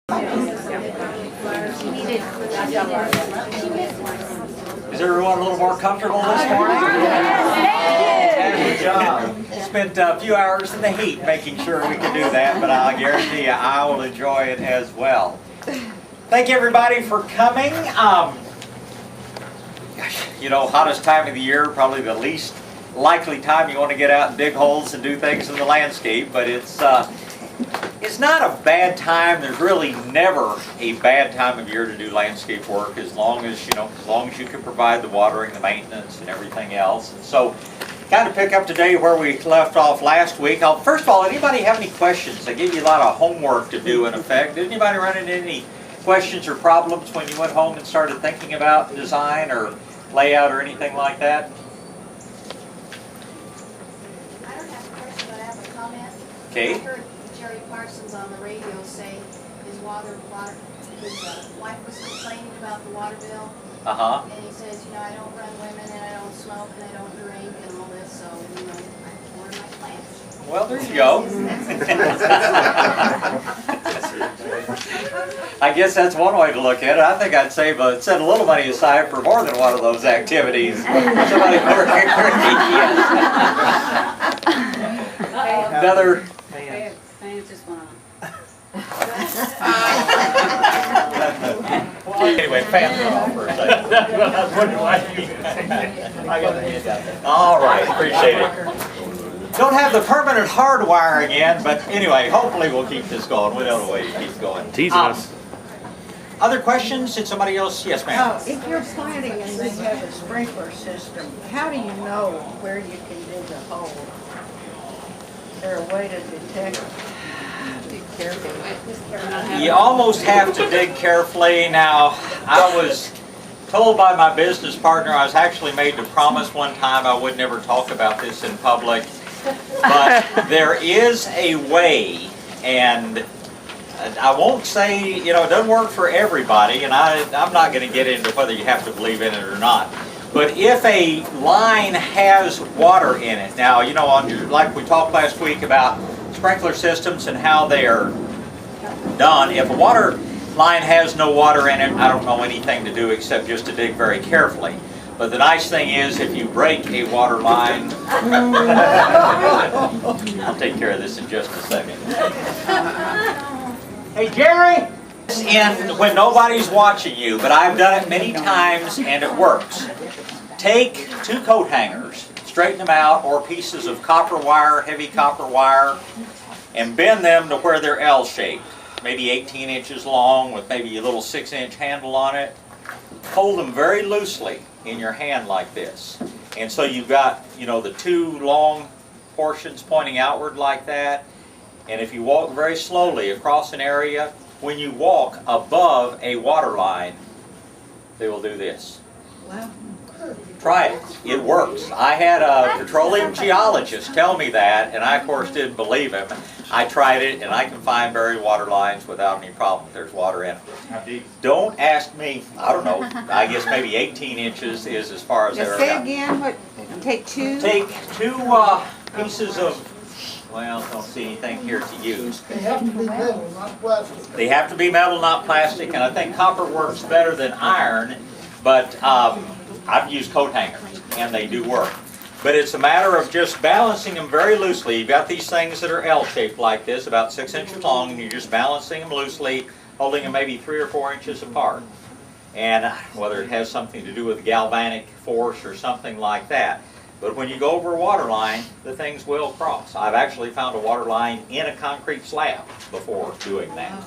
Is everyone a little more comfortable this morning? Good job. Spent a few hours in the heat making sure we could do that, but I guarantee you I will enjoy it as well. Thank you everybody for coming. You know, hottest time of the year, probably the least likely time you want to get out and dig holes and do things in the landscape, but it's not a bad time. There's really never a bad time of year to do landscape work, as long as you can provide the watering, the maintenance, and everything else. And so, kind of pick up today where we left off last week. First of all, anybody have any questions? I gave you a lot of homework to do in effect. Did anybody run into any questions or problems when you went home and started thinking about design or layout or anything like that? I don't have a question, but I have a comment. Okay. I heard Jerry Parsons on the radio say his wife was complaining about the water bill. Uh-huh. And he says, I don't run women and I don't smoke and I don't drink and all this, so, I water my plants. Well, there you go. I guess that's one way to look at it. I think I'd set a little money aside for more than one of those activities. Somebody another. Fans just went on. Anyway, fans went off for a second. All right, appreciate it. Don't have the permanent hardwiring in, but anyway, hopefully we'll keep this going. We don't know way to keep going. Teasing us. Other questions? Did somebody else? Yes, ma'am. If you're planting and they have a sprinkler system, how do you know where you can dig a hole? Is there a way to detect? You almost have to dig carefully. Now, I was told by my business partner, I was actually made to promise one time I would never talk about this in public, but there is a way, and I won't say, it doesn't work for everybody, and I'm not going to get into whether you have to believe in it or not. But if a line has water in it, now, like we talked last week about sprinkler systems and how they are done, if a water line has no water in it, I don't know anything to do except just to dig very carefully. But the nice thing is, if you break a water line, I'll take care of this in just a second. Hey, Jerry! When nobody's watching you, but I've done it many times and it works. Take two coat hangers, straighten them out, or pieces of copper wire, heavy copper wire, and bend them to where they're L-shaped, maybe 18 inches long with maybe a little 6-inch handle on it. Hold them very loosely in your hand like this. And so you've got, the two long portions pointing outward like that. And if you walk very slowly across an area, when you walk above a water line, they will do this. Wow. Try it. It works. I had a petroleum geologist tell me that, and I, of course, didn't believe him. I tried it, and I can find buried water lines without any problem. There's water in them. How deep? Don't ask me. I don't know. I guess maybe 18 inches is as far as I ever Say got. again, what, take two? Take two pieces of, well, don't see anything here to use. They have to be metal, not plastic. They have to be metal, not plastic, and I think copper works better than iron, but I've used coat hangers, and they do work. But it's a matter of just balancing them very loosely. You've got these things that are L-shaped like this, about 6 inches long, and you're just balancing them loosely, holding them maybe 3 or 4 inches apart. And whether it has something to do with galvanic force or something like that. But when you go over a water line, the things will cross. I've actually found a water line in a concrete slab before doing that.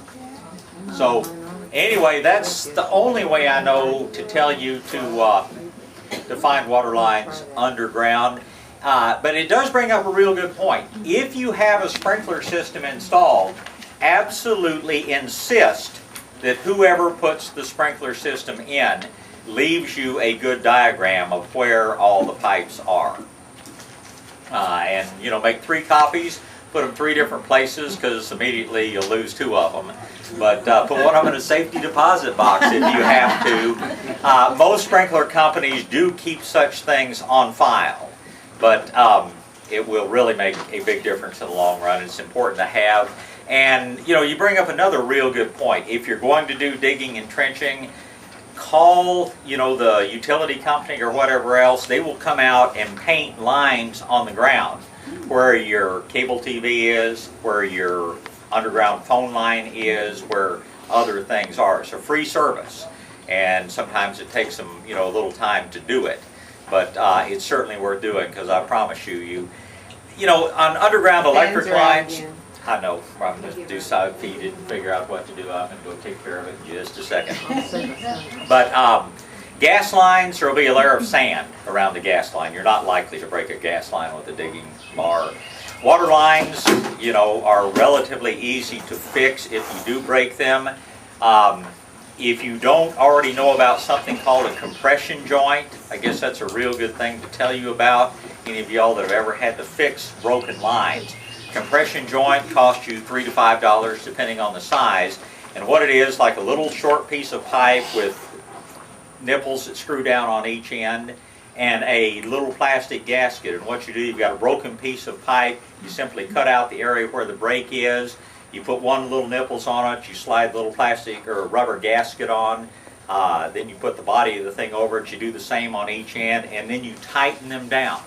So anyway, that's the only way I know to tell you to find water lines underground. But it does bring up a real good point. If you have a sprinkler system installed, absolutely insist that whoever puts the sprinkler system in leaves you a good diagram of where all the pipes are. And make 3 copies, put them 3 different places, because immediately you'll lose 2 of them. But put one of them in a safety deposit box if you have to. Most sprinkler companies do keep such things on file, but it will really make a big difference in the long run. It's important to have. And you know, you bring up another real good point. If you're going to do digging and trenching, call, you know, the utility company or whatever else. They will come out and paint lines on the ground where your cable TV is, where your underground phone line is, where other things are. It's a free service, and sometimes it takes them, you know, a little time to do it, but it's certainly worth doing, because I promise you, you know, on underground electric lines. I know, I'm going to do side feed and figure out what to do. I'm going to go take care of it in just a second. But gas lines, there will be a layer of sand around the gas line. You're not likely to break a gas line with a digging bar. Water lines, you know, are relatively easy to fix if you do break them. If you don't already know about something called a compression joint, I guess that's a real good thing to tell you about. Any of y'all that have ever had to fix broken lines. Compression joint costs you $3 to $5 depending on the size, and what it is, like a little short piece of pipe with nipples that screw down on each end and a little plastic gasket. And what you do, you've got a broken piece of pipe, you simply cut out the area where the break is, you put one little nipples on it, you slide the little plastic or rubber gasket on, then you put the body of the thing over it, you do the same on each end, and then you tighten them down.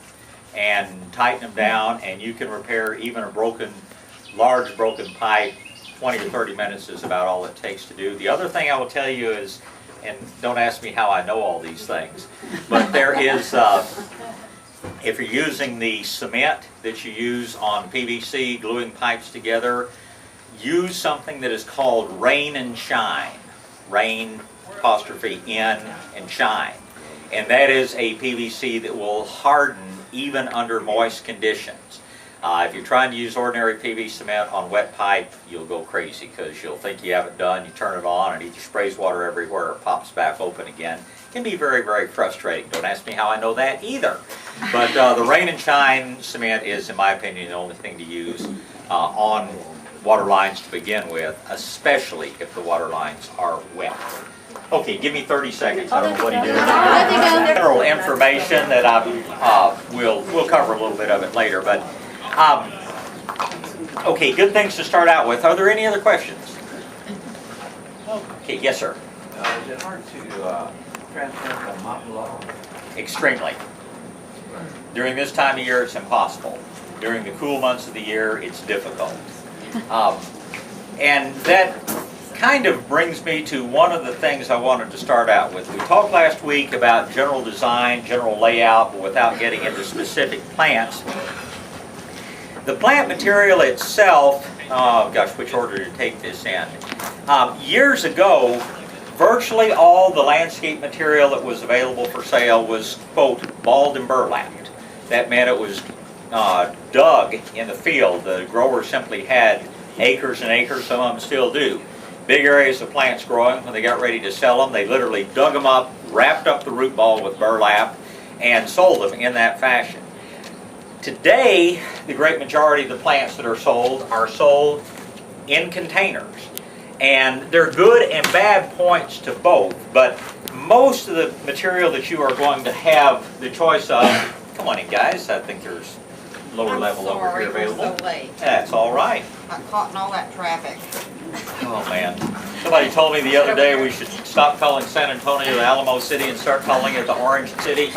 And you can repair even a large broken pipe. 20 to 30 minutes is about all it takes to do. The other thing I will tell you is, and don't ask me how I know all these things, but there is, if you're using the cement that you use on PVC, gluing pipes together, use something that is called rain and shine. Rain, apostrophe, in, and shine. And that is a PVC that will harden even under moist conditions. If you're trying to use ordinary PVC cement on wet pipe, you'll go crazy, because you'll think you have it done, you turn it on, and it either sprays water everywhere or pops back open again. It can be very, very frustrating. Don't ask me how I know that either. But the rain and shine cement is, in my opinion, the only thing to use on water lines to begin with, especially if the water lines are wet. Okay, give me 30 seconds. I don't know what he did. General information that we'll cover a little bit of it later, but okay, good things to start out with. Are there any other questions? Okay, yes, sir. Is it hard to transfer from mountain law? Extremely. During this time of year, it's impossible. During the cool months of the year, it's difficult. And that kind of brings me to one of the things I wanted to start out with. We talked last week about general design, general layout, but without getting into specific plants. The plant material itself, oh gosh, which order to take this in? Years ago, virtually all the landscape material that was available for sale was, quote, balled and burlapped. That meant it was dug in the field. The growers simply had acres and acres, some of them still do. Big areas of plants growing. When they got ready to sell them, they literally dug them up, wrapped up the root ball with burlap, and sold them in that fashion. Today, the great majority of the plants that are sold in containers. And they're good and bad points to both, but most of the material that you are going to have the choice of, come on in guys, I think there's lower level over here available. I'm so late. That's all right. Got caught in all that traffic. Oh man. Somebody told me the other day we should stop calling San Antonio the Alamo City and start calling it the Orange City.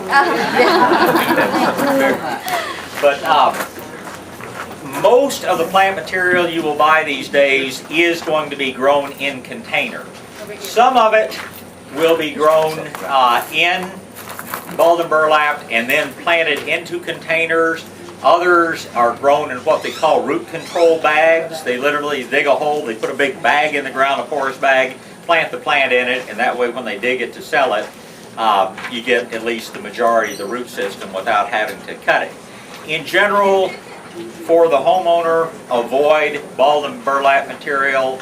But most of the plant material you will buy these days is going to be grown in containers. Some of it will be grown in balled and burlapped and then planted into containers. Others are grown in what they call root control bags. They literally dig a hole, they put a big bag in the ground, a porous bag, plant the plant in it, and that way when they dig it to sell it, you get at least the majority of the root system without having to cut it. In general, for the homeowner, avoid balled and burlap material.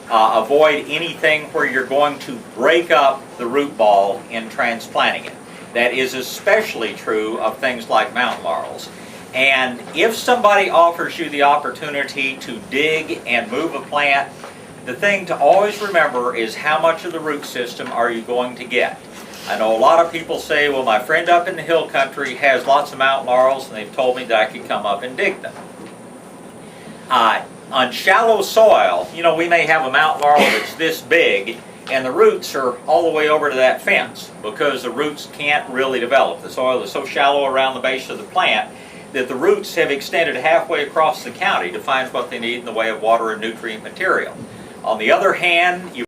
Avoid anything where you're going to break up the root ball in transplanting it. That is especially true of things like mountain laurels. And if somebody offers you the opportunity to dig and move a plant, the thing to always remember is how much of the root system are you going to get. I know a lot of people say, well, my friend up in the hill country has lots of mountain laurels and they've told me that I could come up and dig them. on shallow soil, you know, we may have a mountain laurel that's this big, and the roots are all the way over to that fence because the roots can't really develop. The soil is so shallow around the base of the plant that the roots have extended halfway across the county to find what they need in the way of water and nutrient material. On the other hand, you